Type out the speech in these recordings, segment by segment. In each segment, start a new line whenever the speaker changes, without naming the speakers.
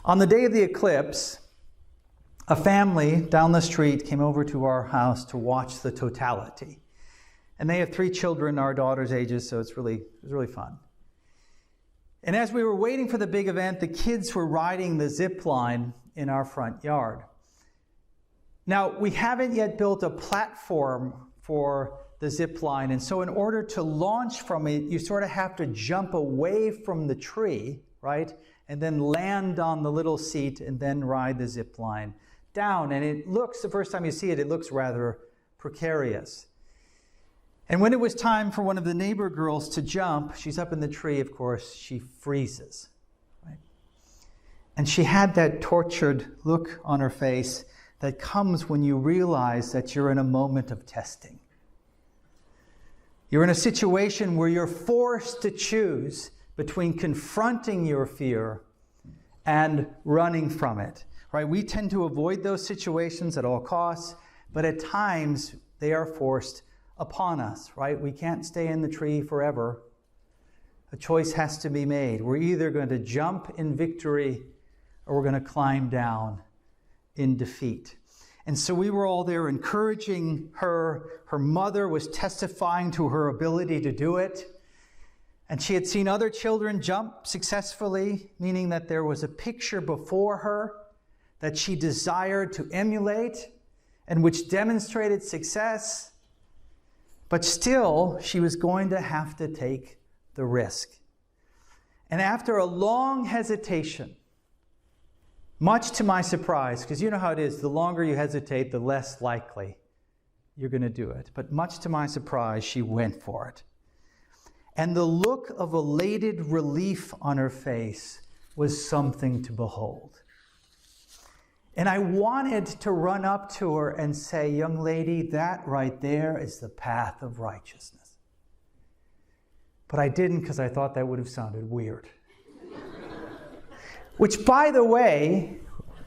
On the day of the eclipse, a family down the street came over to our house to watch the totality. And they have 3 children, our daughter's ages, so it was really fun. And as we were waiting for the big event, the kids were riding the zip line in our front yard. Now, we haven't yet built a platform for the zip line, and so in order to launch from it, you sort of have to jump away from the tree, right? And then land on the little seat and then ride the zip line down. And it looks, the first time you see it, it looks rather precarious. And when it was time for one of the neighbor girls to jump, she's up in the tree, of course, she freezes, right? And she had that tortured look on her face that comes when you realize that you're in a moment of testing. You're in a situation where you're forced to choose between confronting your fear and running from it, right? We tend to avoid those situations at all costs, but at times they are forced upon us, right? We can't stay in the tree forever. A choice has to be made. We're either going to jump in victory or we're going to climb down in defeat. And so we were all there encouraging her. Her mother was testifying to her ability to do it. And she had seen other children jump successfully, meaning that there was a picture before her that she desired to emulate and which demonstrated success. But still, she was going to have to take the risk. And after a long hesitation, much to my surprise, because you know how it is, the longer you hesitate, the less likely you're going to do it. But much to my surprise, she went for it. And the look of elated relief on her face was something to behold. And I wanted to run up to her and say, young lady, that right there is the path of righteousness. But I didn't, because I thought that would have sounded weird. Which, by the way,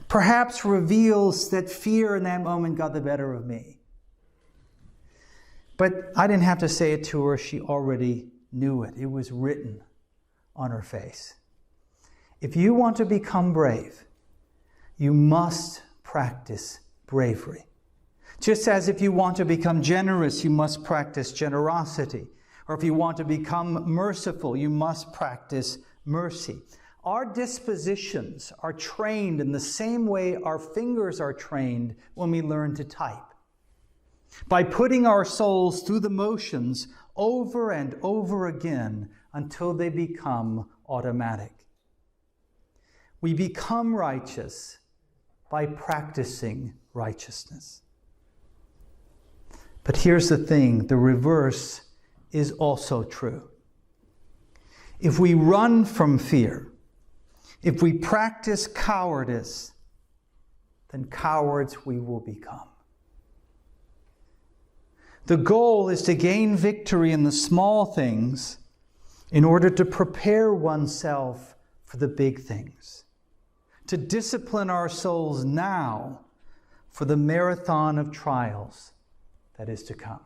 perhaps reveals that fear in that moment got the better of me. But I didn't have to say it to her. She already knew it. It was written on her face. If you want to become brave, you must practice bravery. Just as if you want to become generous, you must practice generosity. Or if you want to become merciful, you must practice mercy. Our dispositions are trained in the same way our fingers are trained when we learn to type. By putting our souls through the motions over and over again until they become automatic. We become righteous by practicing righteousness. But here's the thing, the reverse is also true. If we run from fear, if we practice cowardice, then cowards we will become. The goal is to gain victory in the small things in order to prepare oneself for the big things. To discipline our souls now for the marathon of trials that is to come.